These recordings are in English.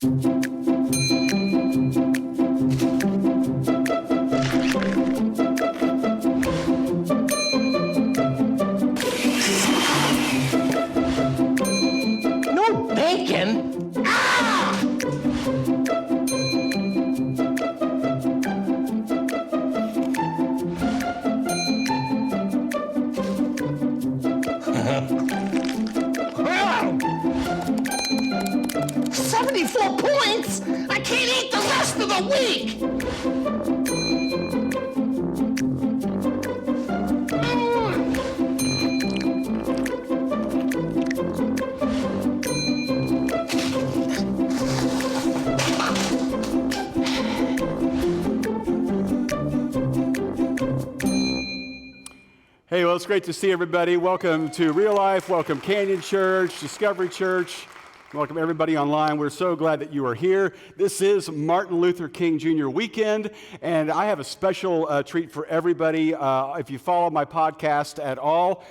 No bacon? Ah! Wow! 74 points? I can't eat the rest of the week! Hey, well, it's great to see everybody. Welcome to Real Life. Welcome Canyon Church, Discovery Church. Welcome everybody online. We're so glad that you are here. This is Martin Luther King Jr. weekend, and I have a special treat for everybody. If you follow my podcast at all,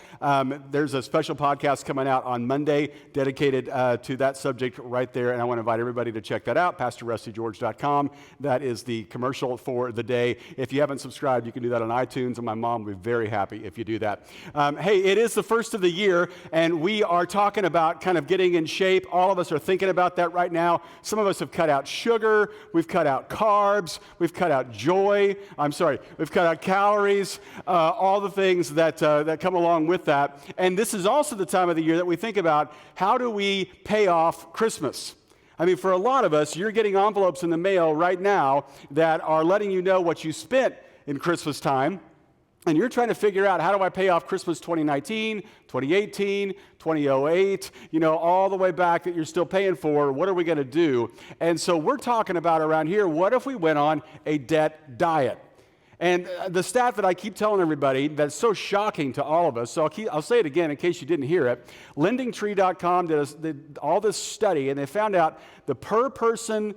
there's a special podcast coming out on Monday dedicated to that subject right there, and I want to invite everybody to check that out, PastorRustyGeorge.com. That is the commercial for the day. If you haven't subscribed, you can do that on iTunes, and my mom will be very happy if you do that. Hey, it is the first of the year, and we are talking about kind of getting in shape. All of us are thinking about that right now. Some of us have cut out sugar, we've cut out carbs, we've cut out we've cut out calories, all the things that come along with that. And this is also the time of the year that we think about, how do we pay off Christmas? I mean, for a lot of us, you're getting envelopes in the mail right now that are letting you know what you spent in Christmas time. And you're trying to figure out, how do I pay off Christmas 2019, 2018, 2008, all the way back that you're still paying for. What are we going to do? And so we're talking about around here, what if we went on a debt diet? And the stat that I keep telling everybody that's so shocking to all of us, so I'll say it again in case you didn't hear it. LendingTree.com did all this study, and they found out the per person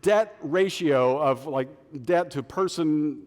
debt ratio of debt to person.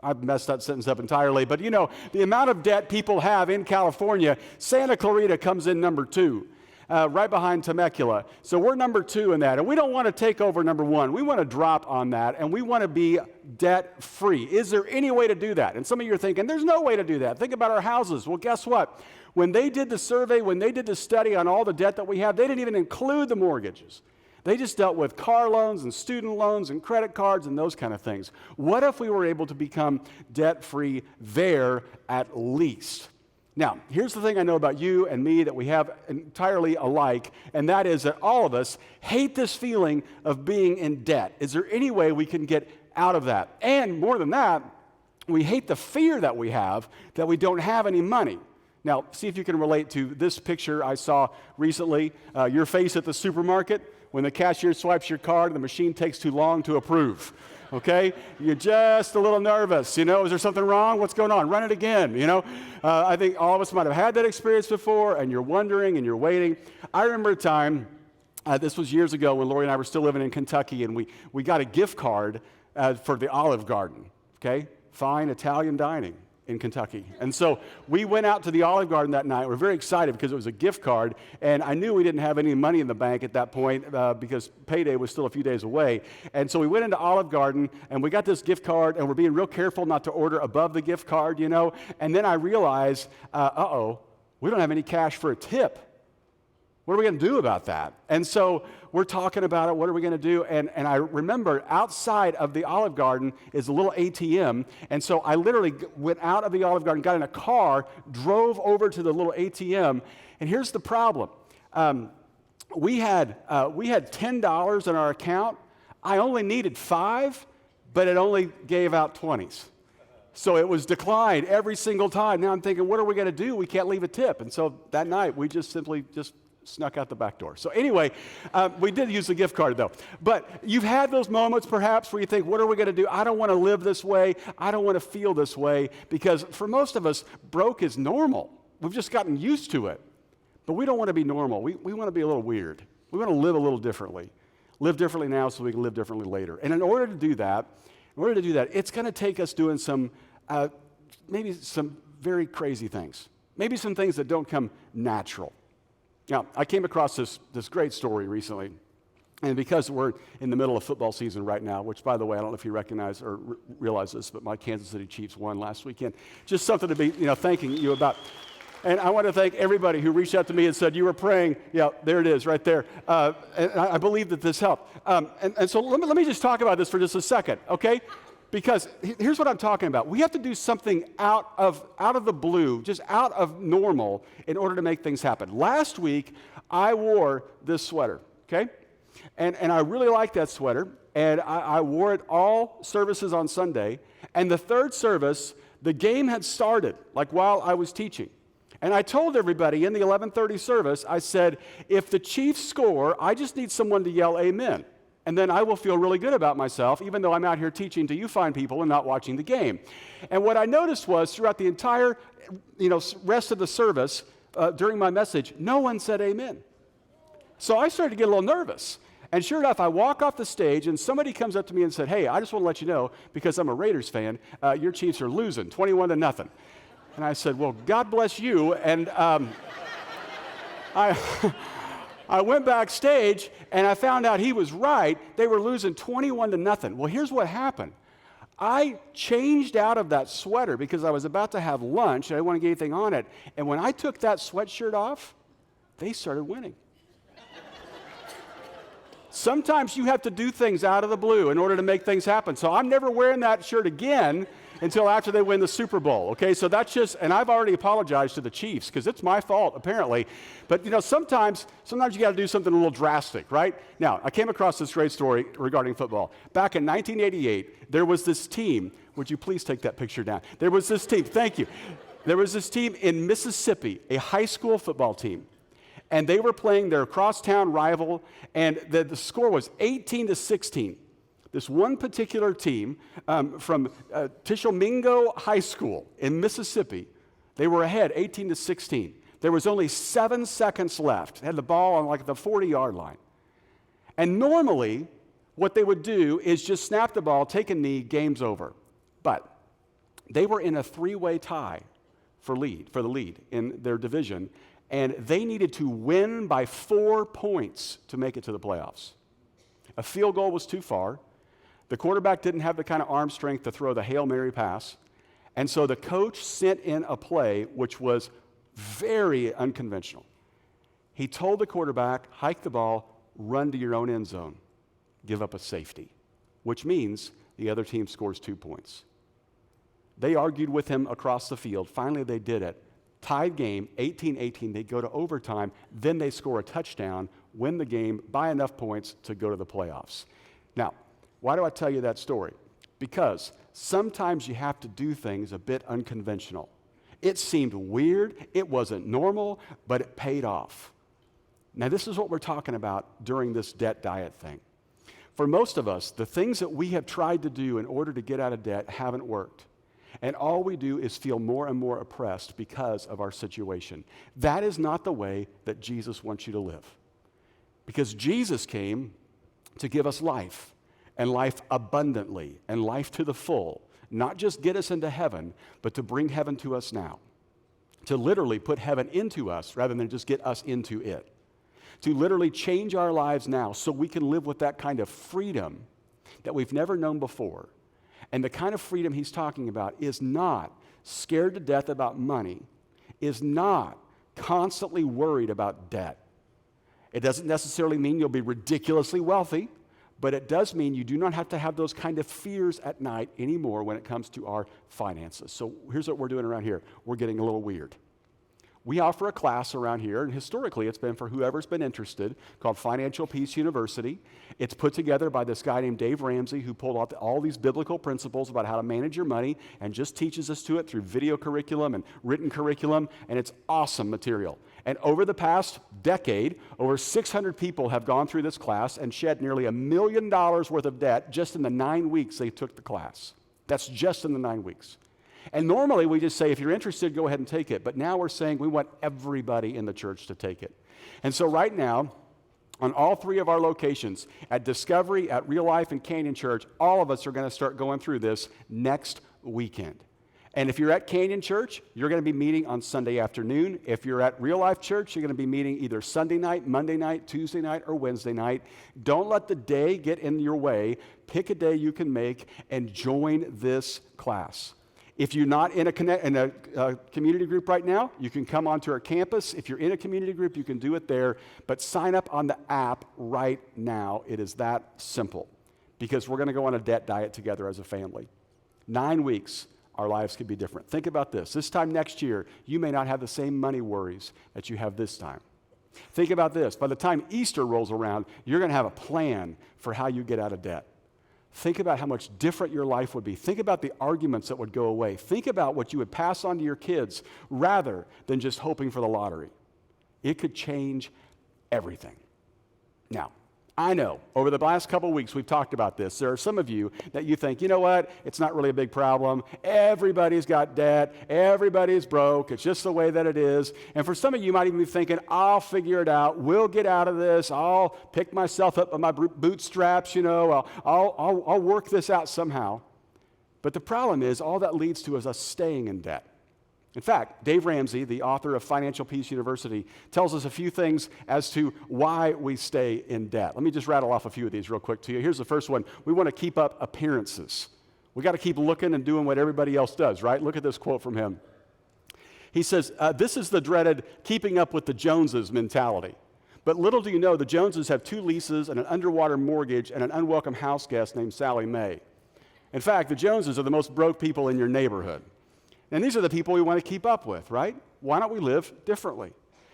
I've messed that sentence up entirely, but the amount of debt people have in California, Santa Clarita comes in number 2, right behind Temecula. So we're number 2 in that, and we don't want to take over number 1. We want to drop on that, and we want to be debt-free. Is there any way to do that? And some of you are thinking, there's no way to do that. Think about our houses. Well, guess what? When they did the survey, when they did the study on all the debt that we have, they didn't even include the mortgages. They just dealt with car loans and student loans and credit cards and those kind of things. What if we were able to become debt-free there at least? Now, here's the thing I know about you and me that we have entirely alike, and that is that all of us hate this feeling of being in debt. Is there any way we can get out of that? And more than that, we hate the fear that we have that we don't have any money. Now, see if you can relate to this picture I saw recently, your face at the supermarket. When the cashier swipes your card, the machine takes too long to approve, okay? You're just a little nervous, is there something wrong? What's going on? Run it again, I think all of us might have had that experience before, and you're wondering and you're waiting. I remember a time, this was years ago when Lori and I were still living in Kentucky, and we got a gift card for the Olive Garden, okay? Fine Italian dining in Kentucky. And so we went out to the Olive Garden that night. We're very excited because it was a gift card, and I knew we didn't have any money in the bank at that point because payday was still a few days away. And so we went into Olive Garden, and we got this gift card, and we're being real careful not to order above the gift card, And then I realized, we don't have any cash for a tip. What are we going to do about that? And so we're talking about it. What are we going to do? And I remember outside of the Olive Garden is a little ATM. And so I literally went out of the Olive Garden, got in a car, drove over to the little ATM. And here's the problem. We had $10 in our account. I only needed 5, but it only gave out 20s. So it was declined every single time. Now I'm thinking, what are we going to do? We can't leave a tip. And so that night, we simply snuck out the back door. So anyway, we did use the gift card though. But you've had those moments perhaps where you think, what are we going to do? I don't want to live this way. I don't want to feel this way, because for most of us, broke is normal. We've just gotten used to it. But we don't want to be normal. We want to be a little weird. We want to live a little differently. Live differently now so we can live differently later. And in order to do that, it's going to take us doing maybe some very crazy things. Maybe some things that don't come natural. Now, I came across this great story recently. And because we're in the middle of football season right now, which, by the way, I don't know if you recognize or realize this, but my Kansas City Chiefs won last weekend. Just something to be, thanking you about. And I want to thank everybody who reached out to me and said, you were praying. Yeah, there it is right there. And I believe that this helped. And so let me just talk about this for just a second, okay? Because here's what I'm talking about. We have to do something out of the blue, just out of normal, in order to make things happen. Last week, I wore this sweater, okay? And I really like that sweater, and I wore it all services on Sunday. And the third service, the game had started, like while I was teaching. And I told everybody in the 11:30 service, I said, if the Chiefs score, I just need someone to yell amen. And then I will feel really good about myself, even though I'm out here teaching to you fine people and not watching the game. And what I noticed was throughout the entire rest of the service, during my message, no one said amen. So I started to get a little nervous. And sure enough, I walk off the stage, and somebody comes up to me and said, hey, I just want to let you know, because I'm a Raiders fan, your Chiefs are losing, 21-0. And I said, well, God bless you. And I went backstage, and I found out he was right. They were losing 21-0. Well, here's what happened. I changed out of that sweater because I was about to have lunch, and I didn't want to get anything on it. And when I took that sweatshirt off, they started winning. Sometimes you have to do things out of the blue in order to make things happen. So I'm never wearing that shirt again until after they win the Super Bowl, okay? So that's just, and I've already apologized to the Chiefs because it's my fault, apparently. But, sometimes you got to do something a little drastic, right? Now, I came across this great story regarding football. Back in 1988, there was this team. Would you please take that picture down? There was this team. Thank you. There was this team in Mississippi, a high school football team. And they were playing their crosstown rival, and the score was 18-16. This one particular team from Tishomingo High School in Mississippi, they were ahead 18-16. There was only 7 seconds left. They had the ball on like the 40-yard line. And normally, what they would do is just snap the ball, take a knee, game's over. But they were in a 3-way tie for the lead in their division, and they needed to win by 4 points to make it to the playoffs. A field goal was too far. The quarterback didn't have the kind of arm strength to throw the Hail Mary pass. And so the coach sent in a play which was very unconventional. He told the quarterback, hike the ball, run to your own end zone, give up a safety, which means the other team scores 2 points. They argued with him across the field. Finally, they did it. Tied game, 18-18, they go to overtime, then they score a touchdown, win the game by enough points to go to the playoffs. Now, why do I tell you that story? Because sometimes you have to do things a bit unconventional. It seemed weird, it wasn't normal, but it paid off. Now, this is what we're talking about during this debt diet thing. For most of us, the things that we have tried to do in order to get out of debt haven't worked. And all we do is feel more and more oppressed because of our situation. That is not the way that Jesus wants you to live. Because Jesus came to give us life, and life abundantly, and life to the full. Not just get us into heaven, but to bring heaven to us now. To literally put heaven into us rather than just get us into it. To literally change our lives now so we can live with that kind of freedom that we've never known before. And the kind of freedom he's talking about is not scared to death about money, is not constantly worried about debt. It doesn't necessarily mean you'll be ridiculously wealthy, but it does mean you do not have to have those kind of fears at night anymore when it comes to our finances. So here's what we're doing around here. We're getting a little weird. We offer a class around here, and historically it's been for whoever's been interested, called Financial Peace University. It's put together by this guy named Dave Ramsey, who pulled out all these biblical principles about how to manage your money and just teaches us to it through video curriculum and written curriculum, and it's awesome material. And over the past decade, over 600 people have gone through this class and shed nearly $1 million worth of debt just in the 9 weeks they took the class. That's just in the 9 weeks. And normally we just say, if you're interested, go ahead and take it. But now we're saying we want everybody in the church to take it. And so right now, on all 3 of our locations, at Discovery, at Real Life, and Canyon Church, all of us are going to start going through this next weekend. And if you're at Canyon Church, you're going to be meeting on Sunday afternoon. If you're at Real Life Church, you're going to be meeting either Sunday night, Monday night, Tuesday night, or Wednesday night. Don't let the day get in your way. Pick a day you can make and join this class. If you're not in a community group right now, you can come onto our campus. If you're in a community group, you can do it there. But sign up on the app right now. It is that simple, because we're going to go on a debt diet together as a family. 9 weeks. Our lives could be different. Think about this. This time next year, you may not have the same money worries that you have this time. Think about this. By the time Easter rolls around, you're going to have a plan for how you get out of debt. Think about how much different your life would be. Think about the arguments that would go away. Think about what you would pass on to your kids rather than just hoping for the lottery. It could change everything. Now, I know, over the last couple of weeks, we've talked about this. There are some of you that you think, you know what, it's not really a big problem. Everybody's got debt. Everybody's broke. It's just the way that it is. And for some of you, you might even be thinking, I'll figure it out. We'll get out of this. I'll pick myself up by my bootstraps, I'll work this out somehow. But the problem is, all that leads to is us staying in debt. In fact, Dave Ramsey, the author of Financial Peace University, tells us a few things as to why we stay in debt. Let me just rattle off a few of these real quick to you. Here's the first one. We want to keep up appearances. We got to keep looking and doing what everybody else does, right? Look at this quote from him. He says, this is the dreaded keeping up with the Joneses mentality. But little do you know, the Joneses have 2 leases and an underwater mortgage and an unwelcome house guest named Sally Mae. In fact, the Joneses are the most broke people in your neighborhood. And these are the people we want to keep up with, right? Why don't we live differently?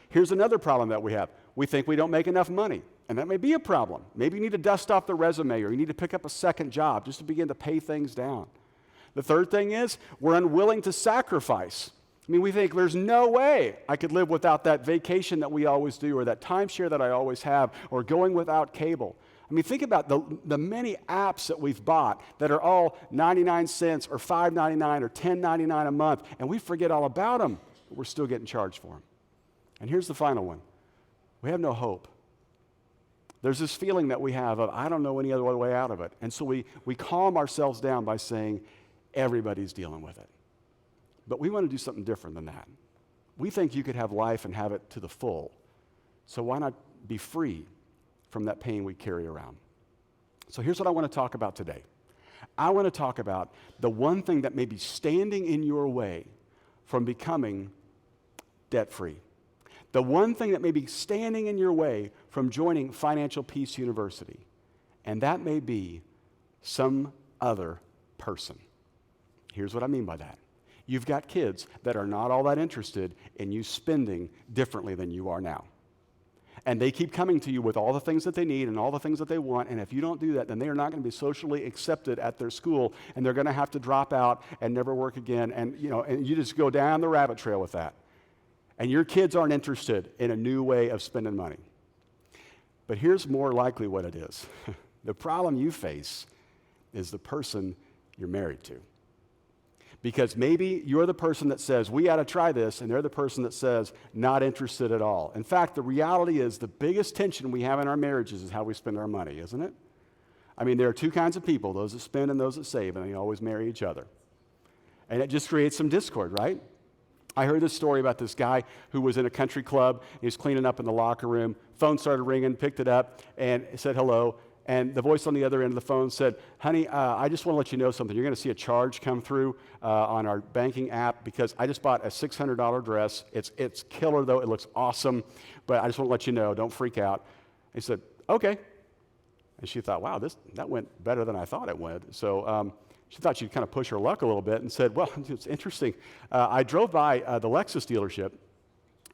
Here's another problem that we have. We think we don't make enough money, and that may be a problem. Maybe you need to dust off the resume, or you need to pick up a second job just to begin to pay things down. The third thing is we're unwilling to sacrifice. We think there's no way I could live without that vacation that we always do, or that timeshare that I always have, or going without cable. Think about the many apps that we've bought that are all 99 cents or $5.99 or $10.99 a month, and we forget all about them, but we're still getting charged for them. And here's the final one. We have no hope. There's this feeling that we have of, I don't know any other way out of it. And so we calm ourselves down by saying, everybody's dealing with it. But we want to do something different than that. We think you could have life and have it to the full. So why not be free from that pain we carry around? So here's what I want to talk about today. I want to talk about the one thing that may be standing in your way from becoming debt-free. The one thing that may be standing in your way from joining Financial Peace University, and that may be some other person. Here's what I mean by that. You've got kids that are not all that interested in you spending differently than you are now. And they keep coming to you with all the things that they need and all the things that they want, and if you don't do that, then they are not going to be socially accepted at their school, and they're going to have to drop out and never work again, and you just go down the rabbit trail with that. And your kids aren't interested in a new way of spending money. But here's more likely what it is. The problem you face is the person you're married to. Because maybe you're the person that says, we ought to try this, and they're the person that says, not interested at all. In fact, the reality is the biggest tension we have in our marriages is how we spend our money, isn't it? There are 2 kinds of people, those that spend and those that save, and they always marry each other. And it just creates some discord, right? I heard this story about this guy who was in a country club. He was cleaning up in the locker room. Phone started ringing, picked it up, and said hello. And the voice on the other end of the phone said, honey, I just want to let you know something. You're going to see a charge come through on our banking app because I just bought a $600 dress. It's killer, though. It looks awesome. But I just want to let you know. Don't freak out. He said, okay. And she thought, wow, that went better than I thought it would. So she thought she'd kind of push her luck a little bit and said, well, it's interesting. I drove by the Lexus dealership.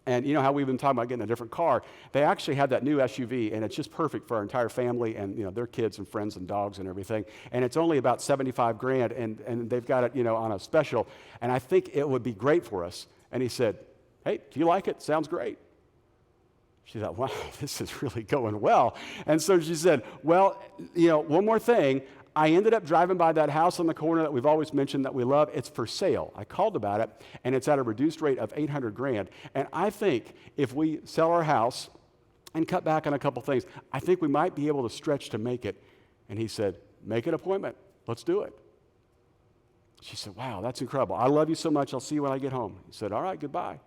And you know how we've been talking about getting a different car? They actually have that new SUV, and it's just perfect for our entire family and their kids and friends and dogs and everything. And it's only about $75,000, and they've got it on a special. And I think it would be great for us. And he said, hey, do you like it? Sounds great. She thought, wow, this is really going well. And so she said, well, one more thing. I ended up driving by that house on the corner that we've always mentioned that we love. It's for sale. I called about it, and it's at a reduced rate of $800,000. And I think if we sell our house and cut back on a couple things, I think we might be able to stretch to make it. And he said, make an appointment. Let's do it. She said, wow, that's incredible. I love you so much. I'll see you when I get home. He said, all right, goodbye.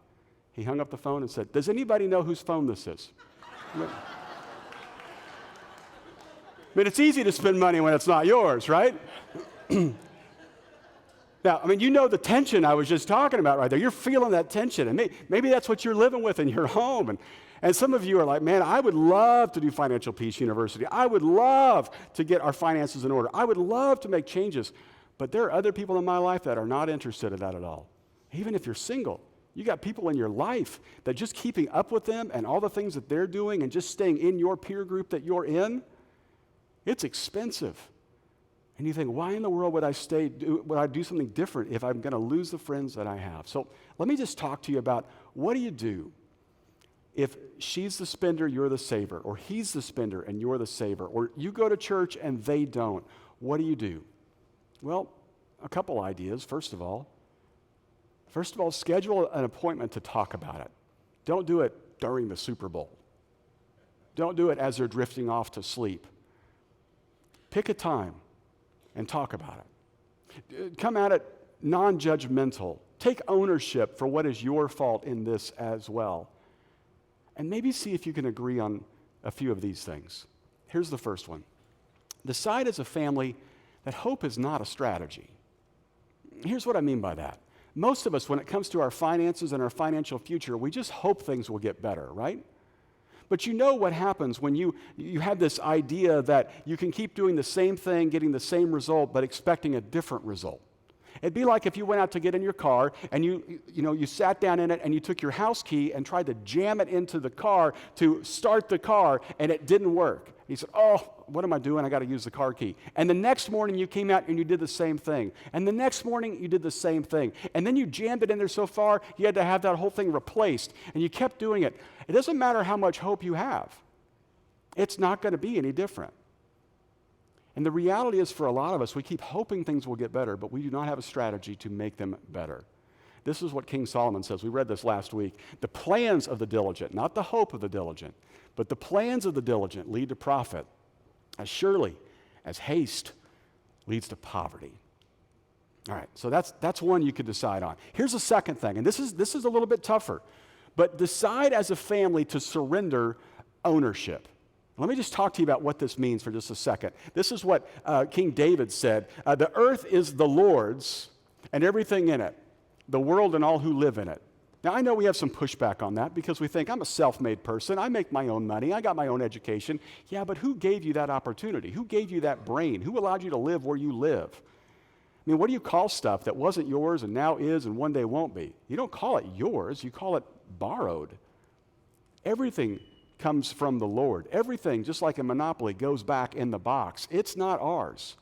He hung up the phone and said, does anybody know whose phone this is? I mean, it's easy to spend money when it's not yours, right? Now, I mean, you know the tension I was just talking about right there. You're feeling that tension. And maybe that's what you're living with in your home. And some of you are like, man, I would love to do Financial Peace University. I would love to get our finances in order. I would love to make changes. But there are other people in my life that are not interested in that at all. Even if you're single, you got people in your life that just keeping up with them and all the things that they're doing and just staying in your peer group that you're in, it's expensive. And you think, why in the world would I do something different if I'm going to lose the friends that I have? So let me just talk to you about what do you do if she's the spender, you're the saver, or he's the spender and you're the saver, or you go to church and they don't. What do? Well, a couple ideas. First of all, schedule an appointment to talk about it. Don't do it during the Super Bowl. Don't do it as they're drifting off to sleep. Pick a time and talk about it. Come at it non-judgmental. Take ownership for what is your fault in this as well. And maybe see if you can agree on a few of these things. Here's the first one. Decide as a family that hope is not a strategy. Here's what I mean by that. Most of us, when it comes to our finances and our financial future, we just hope things will get better, right? But you know what happens when you have this idea that you can keep doing the same thing, getting the same result, but expecting a different result. It'd be like if you went out to get in your car and you sat down in it and you took your house key and tried to jam it into the car to start the car and it didn't work. And you said, oh, what am I doing? I got to use the car key. And the next morning you came out and you did the same thing. And the next morning you did the same thing. And then you jammed it in there so far you had to have that whole thing replaced. And you kept doing it. It doesn't matter how much hope you have. It's not going to be any different. And the reality is for a lot of us, we keep hoping things will get better, but we do not have a strategy to make them better. This is what King Solomon says. We read this last week. The plans of the diligent, not the hope of the diligent, but the plans of the diligent lead to profit, as surely as haste leads to poverty. All right, so that's one you could decide on. Here's a second thing, and this is a little bit tougher, but decide as a family to surrender ownership. Let me just talk to you about what this means for just a second. This is what King David said. The earth is the Lord's and everything in it, the world and all who live in it. Now, I know we have some pushback on that because we think, I'm a self-made person. I make my own money. I got my own education. Yeah, but who gave you that opportunity? Who gave you that brain? Who allowed you to live where you live? I mean, what do you call stuff that wasn't yours and now is and one day won't be? You don't call it yours. You call it borrowed. Everything comes from the Lord. Everything, just like a monopoly, goes back in the box. It's not ours.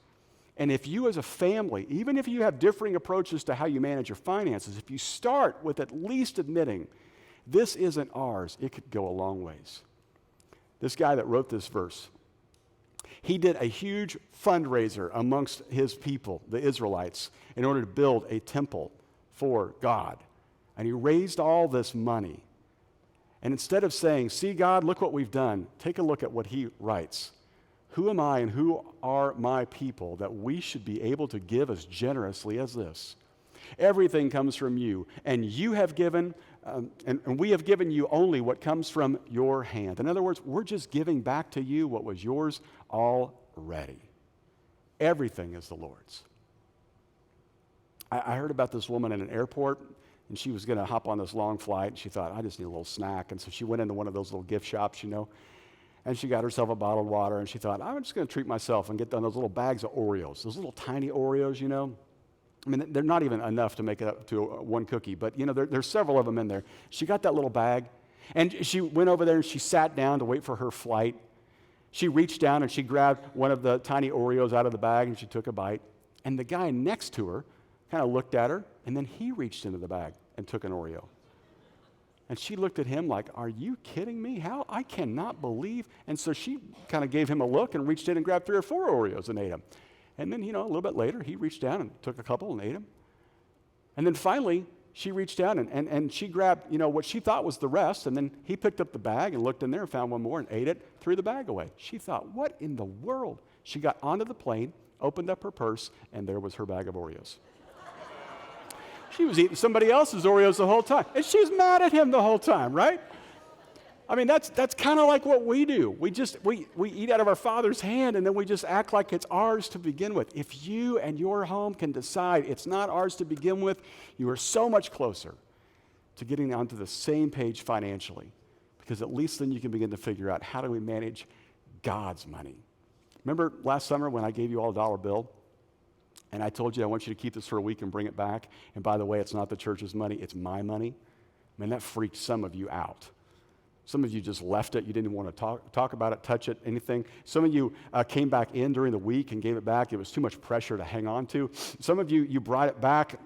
And if you as a family, even if you have differing approaches to how you manage your finances, if you start with at least admitting, this isn't ours, it could go a long ways. This guy that wrote this verse, he did a huge fundraiser amongst his people, the Israelites, in order to build a temple for God. And he raised all this money. And instead of saying, see, God, look what we've done, take a look at what he writes. Who am I and who are my people that we should be able to give as generously as this? Everything comes from you, and you have given, and we have given you only what comes from your hand. In other words, we're just giving back to you what was yours already. Everything is the Lord's. I heard about this woman in an airport, and she was going to hop on this long flight, and she thought, I just need a little snack. And so she went into one of those little gift shops, and she got herself a bottled water, and she thought, I'm just going to treat myself and get those little bags of Oreos, those little tiny Oreos, I mean, they're not even enough to make it up to one cookie, but, there's several of them in there. She got that little bag, and she went over there, and she sat down to wait for her flight. She reached down, and she grabbed one of the tiny Oreos out of the bag, and she took a bite. And the guy next to her kind of looked at her, and then he reached into the bag and took an Oreo. And she looked at him like, are you kidding me? How? I cannot believe. And so she kind of gave him a look and reached in and grabbed 3 or 4 Oreos and ate them. And then, a little bit later, he reached down and took a couple and ate them. And then finally, she reached down and she grabbed, what she thought was the rest. And then he picked up the bag and looked in there and found one more and ate it, threw the bag away. She thought, what in the world? She got onto the plane, opened up her purse, and there was her bag of Oreos. She was eating somebody else's Oreos the whole time. And she's mad at him the whole time, right? I mean, that's kind of like what we do. We eat out of our Father's hand, and then we just act like it's ours to begin with. If you and your home can decide it's not ours to begin with, you are so much closer to getting onto the same page financially, because at least then you can begin to figure out, how do we manage God's money? Remember last summer when I gave you all a dollar bill, and I told you I want you to keep this for a week and bring it back, and by the way, it's not the church's money, it's my money? Man, that freaked some of you out. Some of you just left it. You didn't want to talk about it, touch it, anything. Some of you came back in during the week and gave it back. It was too much pressure to hang on to. Some of you brought it back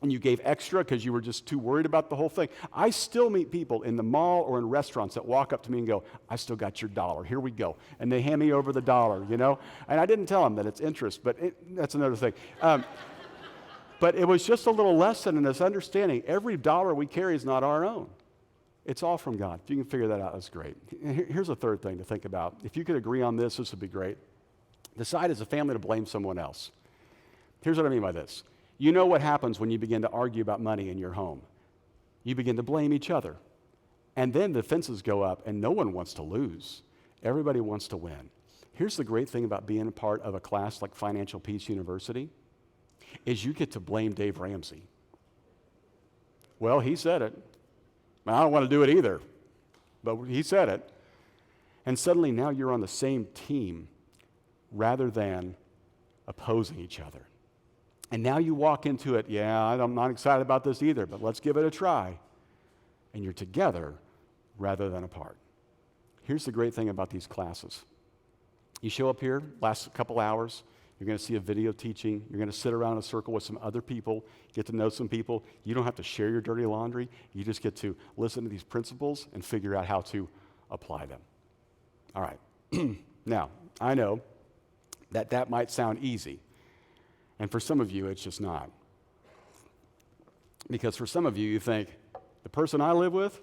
and you gave extra because you were just too worried about the whole thing. I still meet people in the mall or in restaurants that walk up to me and go, I still got your $1. Here we go. And they hand me over the $1, you know? And I didn't tell them that it's interest, but that's another thing. But it was just a little lesson in this understanding. Every $1 we carry is not our own. It's all from God. If you can figure that out, that's great. Here's a third thing to think about. If you could agree on this would be great. Decide as a family to blame someone else. Here's what I mean by this. You know what happens when you begin to argue about money in your home. You begin to blame each other. And then the fences go up, and no one wants to lose. Everybody wants to win. Here's the great thing about being a part of a class like Financial Peace University, is you get to blame Dave Ramsey. Well, he said it. I don't want to do it either, but he said it. And suddenly now you're on the same team rather than opposing each other. And now you walk into it, I'm not excited about this either, but let's give it a try. And you're together rather than apart. Here's the great thing about these classes. You show up here, last a couple hours, you're going to see a video teaching. You're going to sit around in a circle with some other people, get to know some people. You don't have to share your dirty laundry. You just get to listen to these principles and figure out how to apply them. All right. Now, I know that might sound easy. And for some of you, it's just not. Because for some of you, you think, the person I live with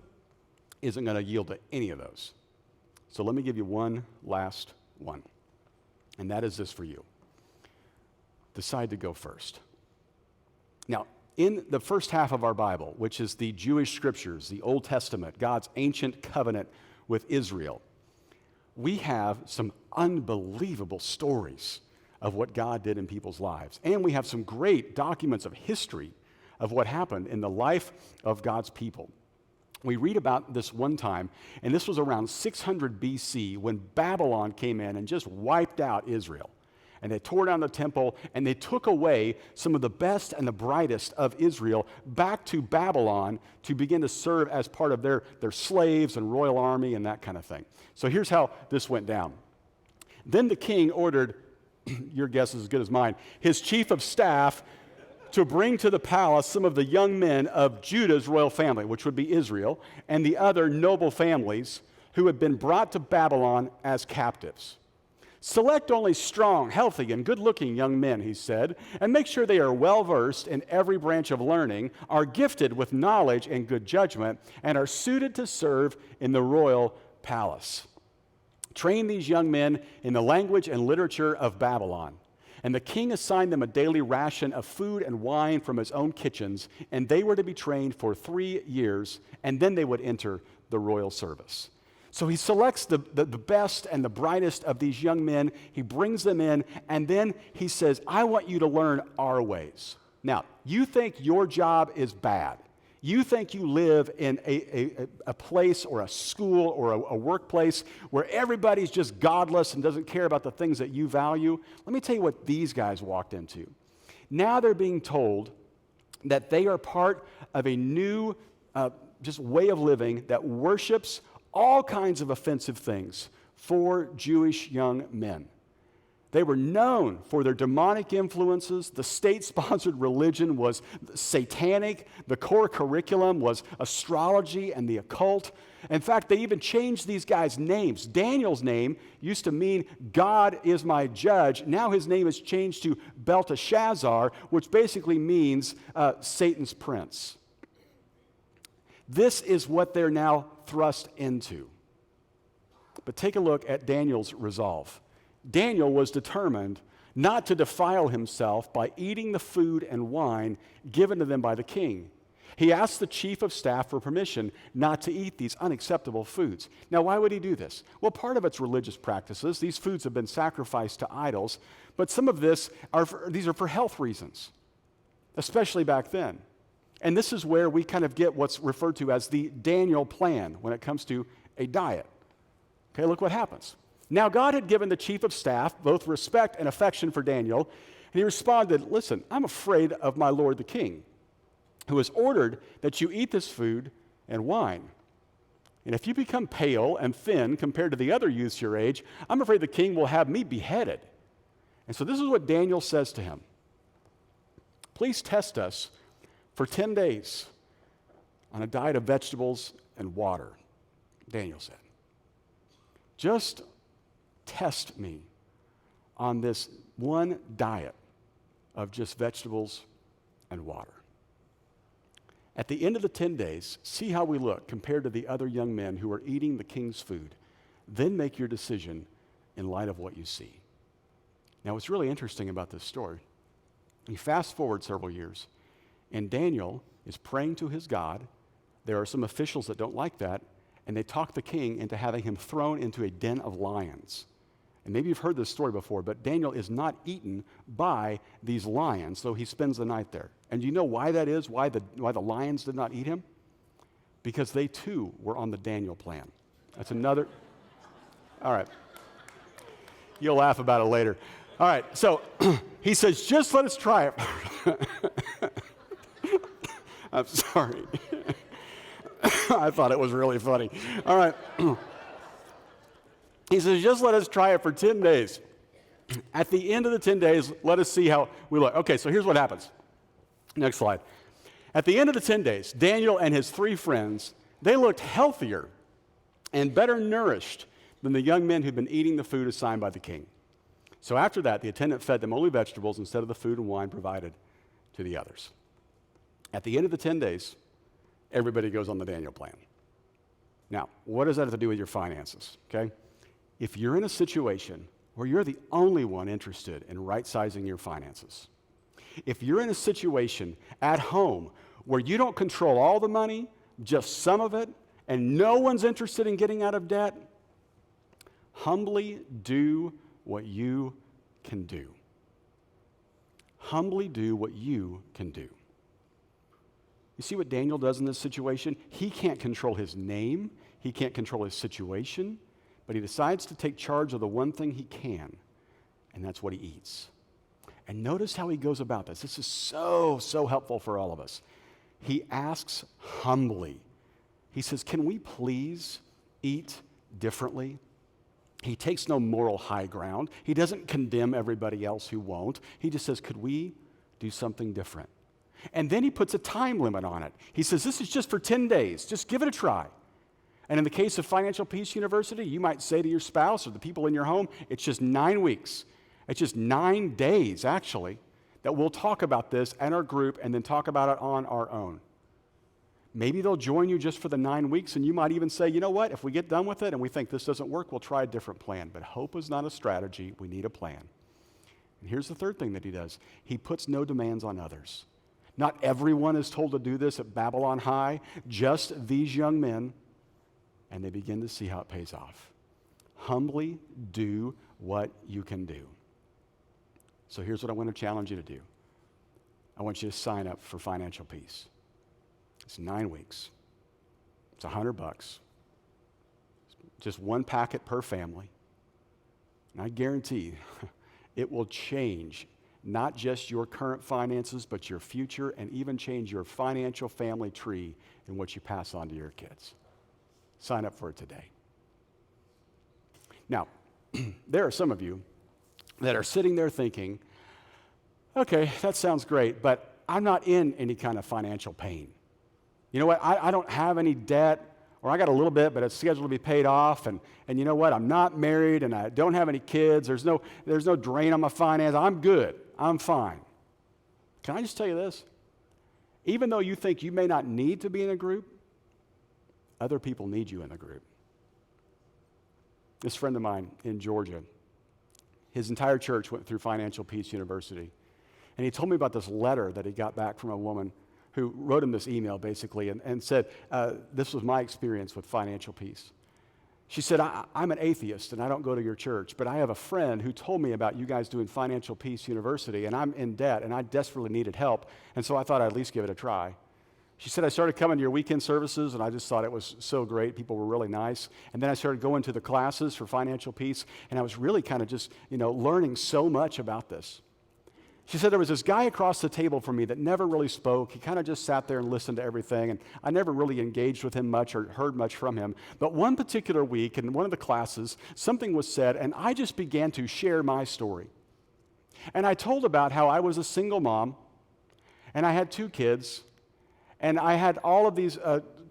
isn't going to yield to any of those. So let me give you one last one. And that is this for you. Decide to go first. Now, in the first half of our Bible, which is the Jewish scriptures, the Old Testament, God's ancient covenant with Israel, we have some unbelievable stories of what God did in people's lives. And we have some great documents of history of what happened in the life of God's people. We read about this one time, and this was around 600 BC when Babylon came in and just wiped out Israel. And they tore down the temple, and they took away some of the best and the brightest of Israel back to Babylon to begin to serve as part of their slaves and royal army and that kind of thing. So here's how this went down. Then the king ordered, your guess is as good as mine, his chief of staff to bring to the palace some of the young men of Judah's royal family, which would be Israel, and the other noble families who had been brought to Babylon as captives. Select only strong, healthy, and good-looking young men, he said, and make sure they are well-versed in every branch of learning, are gifted with knowledge and good judgment, and are suited to serve in the royal palace. Train these young men in the language and literature of Babylon. And the king assigned them a daily ration of food and wine from his own kitchens, and they were to be trained for 3 years, and then they would enter the royal service. So he selects the best and the brightest of these young men. He brings them in, and then he says, I want you to learn our ways. Now, you think your job is bad. You think you live in a place or a school or a workplace where everybody's just godless and doesn't care about the things that you value. Let me tell you what these guys walked into. Now they're being told that they are part of a new just way of living that worships all kinds of offensive things for Jewish young men. They were known for their demonic influences. The state-sponsored religion was satanic. The core curriculum was astrology and the occult. In fact, they even changed these guys' names. Daniel's name used to mean God is my judge. Now his name is changed to Belteshazzar, which basically means Satan's prince. This is what they're now thrust into. But take a look at Daniel's resolve. Daniel was determined not to defile himself by eating the food and wine given to them by the king. He asked the chief of staff for permission not to eat these unacceptable foods. Now, why would he do this? Well, part of it's religious practices. These foods have been sacrificed to idols, but some of these are for health reasons, especially back then. And this is where we kind of get what's referred to as the Daniel plan when it comes to a diet. Okay, look what happens. Now, God had given the chief of staff both respect and affection for Daniel, and he responded, listen, I'm afraid of my lord the king, who has ordered that you eat this food and wine. And if you become pale and thin compared to the other youths your age, I'm afraid the king will have me beheaded. And so this is what Daniel says to him. Please test us for 10 days on a diet of vegetables and water, Daniel said. Just test me on this one diet of just vegetables and water. At the end of the 10 days, see how we look compared to the other young men who are eating the king's food. Then make your decision in light of what you see. Now, what's really interesting about this story, you fast forward several years, and Daniel is praying to his God. There are some officials that don't like that, and they talk the king into having him thrown into a den of lions. And maybe you've heard this story before, but Daniel is not eaten by these lions, so he spends the night there. And you know why that is, why the lions did not eat him? Because they too were on the Daniel plan. That's another, all right. You'll laugh about it later. All right, so he says, just let us try it. I'm sorry. I thought it was really funny. All right. He says, just let us try it for 10 days. At the end of the 10 days, let us see how we look. Okay, so here's what happens. Next slide. At the end of the 10 days, Daniel and his 3 friends, they looked healthier and better nourished than the young men who'd been eating the food assigned by the king. So after that, the attendant fed them only vegetables instead of the food and wine provided to the others. At the end of the 10 days, everybody goes on the Daniel plan. Now, what does that have to do with your finances, okay? If you're in a situation where you're the only one interested in right-sizing your finances, if you're in a situation at home where you don't control all the money, just some of it, and no one's interested in getting out of debt, humbly do what you can do. Humbly do what you can do. You see what Daniel does in this situation? He can't control his name. He can't control his situation. But he decides to take charge of the one thing he can, and that's what he eats. And notice how he goes about this. This is so helpful for all of us. He asks humbly. He says, can we please eat differently? He takes no moral high ground. He doesn't condemn everybody else who won't. He just says, could we do something different? And then he puts a time limit on it. He says, this is just for 10 days. Just give it a try. And in the case of Financial Peace University, you might say to your spouse or the people in your home, it's just 9 weeks. It's just 9 days, actually, that we'll talk about this in our group and then talk about it on our own. Maybe they'll join you just for the 9 weeks, and you might even say, you know what, if we get done with it and we think this doesn't work, we'll try a different plan. But hope is not a strategy. We need a plan. And here's the third thing that he does. He puts no demands on others. Not everyone is told to do this at Babylon High, just these young men. And they begin to see how it pays off. Humbly do what you can do. So here's what I want to challenge you to do. I want you to sign up for Financial Peace. It's 9 weeks. It's $100. Just one packet per family. And I guarantee it will change not just your current finances, but your future, and even change your financial family tree and what you pass on to your kids. Sign up for it today. Now, there are some of you that are sitting there thinking, okay, that sounds great, but I'm not in any kind of financial pain. You know what, I don't have any debt, or I got a little bit, but it's scheduled to be paid off, and you know what, I'm not married, and I don't have any kids, there's no drain on my finances, I'm good, I'm fine. Can I just tell you this? Even though you think you may not need to be in a group, other people need you in the group. This friend of mine in Georgia, His entire church went through Financial Peace University. And he told me about this letter that he got back from a woman who wrote him this email, basically, and said, this was my experience with Financial Peace. She said, I'm an atheist, and I don't go to your church, but I have a friend who told me about you guys doing Financial Peace University, and I'm in debt, and I desperately needed help, and so I thought I'd at least give it a try. She said, I started coming to your weekend services, and I just thought it was so great. People were really nice. And then I started going to the classes for Financial Peace, and I was really kind of just, learning so much about this. She said there was this guy across the table from me that never really spoke. He kind of just sat there and listened to everything, and I never really engaged with him much or heard much from him. But one particular week in one of the classes, something was said, and I just began to share my story. And I told about how I was a single mom, and I had 2 kids, and I had all of these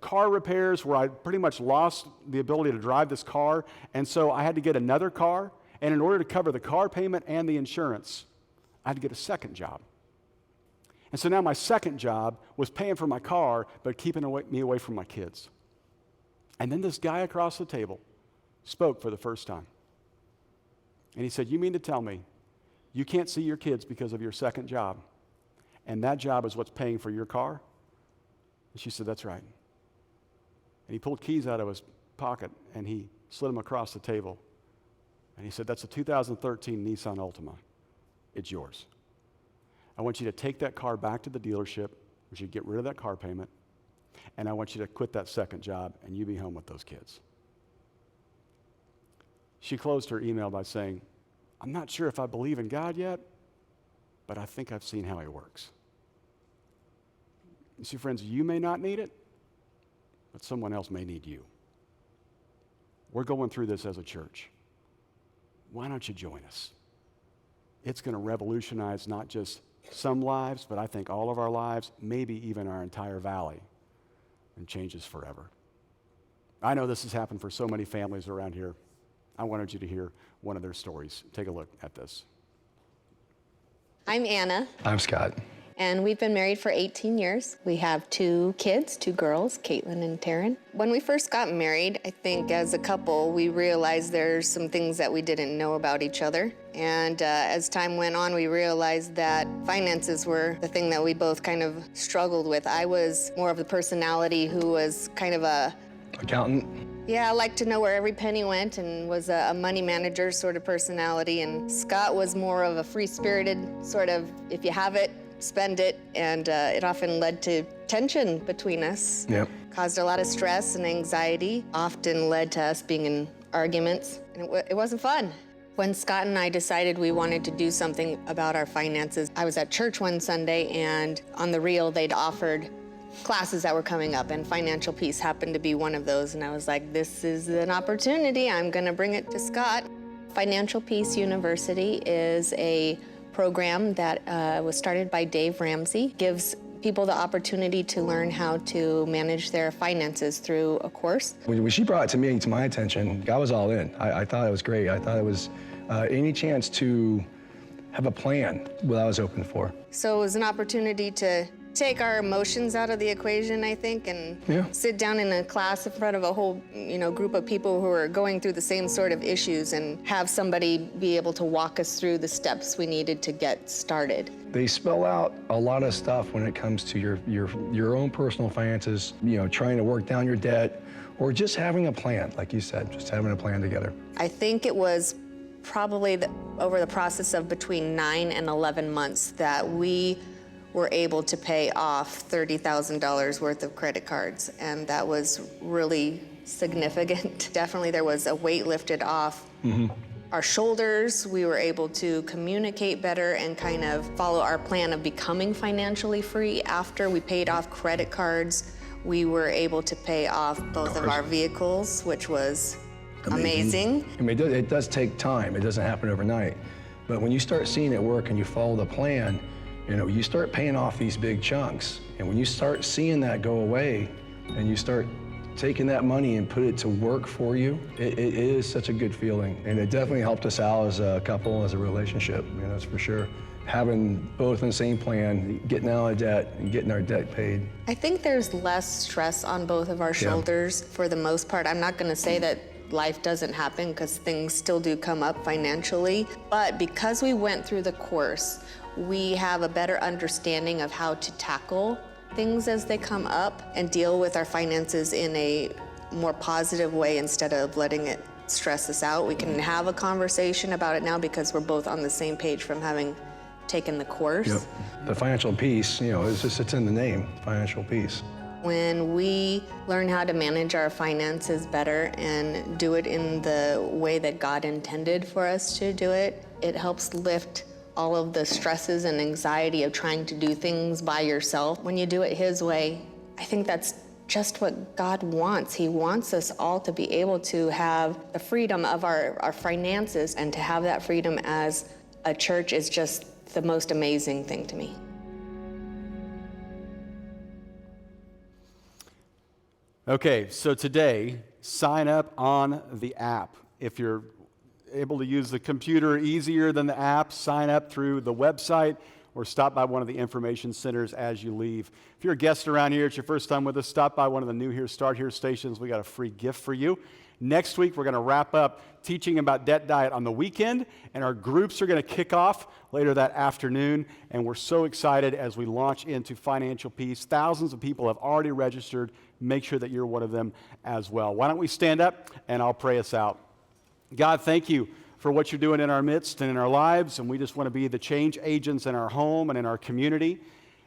car repairs where I pretty much lost the ability to drive this car, and so I had to get another car, and in order to cover the car payment and the insurance, I had to get a second job. And so now my second job was paying for my car, but keeping me away from my kids. And then this guy across the table spoke for the first time. And he said, you mean to tell me you can't see your kids because of your second job, and that job is what's paying for your car? And she said, that's right. And he pulled keys out of his pocket, and he slid them across the table. And he said, that's a 2013 Nissan Altima. It's yours. I want you to take that car back to the dealership. I want you to get rid of that car payment. And I want you to quit that second job, and you be home with those kids. She closed her email by saying, I'm not sure if I believe in God yet, but I think I've seen how he works. You see, friends, you may not need it, but someone else may need you. We're going through this as a church. Why don't you join us? It's going to revolutionize not just some lives, but I think all of our lives, maybe even our entire valley, and change us forever. I know this has happened for so many families around here. I wanted you to hear one of their stories. Take a look at this. I'm Anna. I'm Scott. And we've been married for 18 years. We have 2 kids, 2 girls, Caitlin and Taryn. When we first got married, I think as a couple, we realized there's some things that we didn't know about each other. And as time went on, we realized that finances were the thing that we both kind of struggled with. I was more of the personality who was kind of a... Accountant? Yeah, I liked to know where every penny went and was a money manager sort of personality. And Scott was more of a free-spirited sort of, if you have it, spend it, and it often led to tension between us. Yep. Caused a lot of stress and anxiety, often led to us being in arguments, and it wasn't fun. When Scott and I decided we wanted to do something about our finances, I was at church one Sunday, and on the reel they'd offered classes that were coming up, and Financial Peace happened to be one of those, and I was like, this is an opportunity, I'm gonna bring it to Scott. Financial Peace University is a program that was started by Dave Ramsey. Gives people the opportunity to learn how to manage their finances through a course. When she brought it to my attention, I was all in. I thought it was great. I thought it was any chance to have a plan, what I was open for. So it was an opportunity to take our emotions out of the equation, I think, and sit down in a class in front of a whole, group of people who are going through the same sort of issues and have somebody be able to walk us through the steps we needed to get started. They spell out a lot of stuff when it comes to your own personal finances, trying to work down your debt, or just having a plan, like you said, just having a plan together. I think it was probably over the process of between 9 and 11 months that we were able to pay off $30,000 worth of credit cards, and that was really significant. Definitely there was a weight lifted off our shoulders. We were able to communicate better and kind of follow our plan of becoming financially free. After we paid off credit cards, we were able to pay off both of our vehicles, which was amazing. I mean, it does take time. It doesn't happen overnight. But when you start seeing it work and you follow the plan, you start paying off these big chunks. And when you start seeing that go away and you start taking that money and put it to work for you, it is such a good feeling. And it definitely helped us out as a couple, as a relationship, that's for sure. Having both in the same plan, getting out of debt and getting our debt paid. I think there's less stress on both of our shoulders for the most part. I'm not gonna say that life doesn't happen because things still do come up financially. But because we went through the course, we have a better understanding of how to tackle things as they come up and deal with our finances in a more positive way instead of letting it stress us out. We can have a conversation about it now because we're both on the same page from having taken the course. Yep. The financial peace, it's in the name, financial peace. When we learn how to manage our finances better and do it in the way that God intended for us to do it, it helps lift all of the stresses and anxiety of trying to do things by yourself. When you do it His way, I think that's just what God wants. He wants us all to be able to have the freedom of our finances, and to have that freedom as a church is just the most amazing thing to me. Okay, so today, sign up on the app. If you're able to use the computer easier than the app, sign up through the website or stop by one of the information centers as you leave. If you're a guest around here, it's your first time with us, stop by one of the New Here, Start Here stations. We got a free gift for you. Next week, we're going to wrap up teaching about debt diet on the weekend, and our groups are going to kick off later that afternoon, and we're so excited as we launch into financial peace. Thousands of people have already registered. Make sure that you're one of them as well. Why don't we stand up, and I'll pray us out. God, thank you for what you're doing in our midst and in our lives, and we just want to be the change agents in our home and in our community,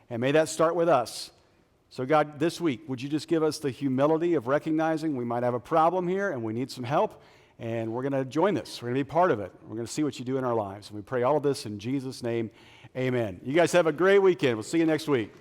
and may that start with us. So God, this week, would you just give us the humility of recognizing we might have a problem here and we need some help, and we're going to join this. We're going to be part of it. We're going to see what you do in our lives. And we pray all of this in Jesus' name, amen. You guys have a great weekend. We'll see you next week.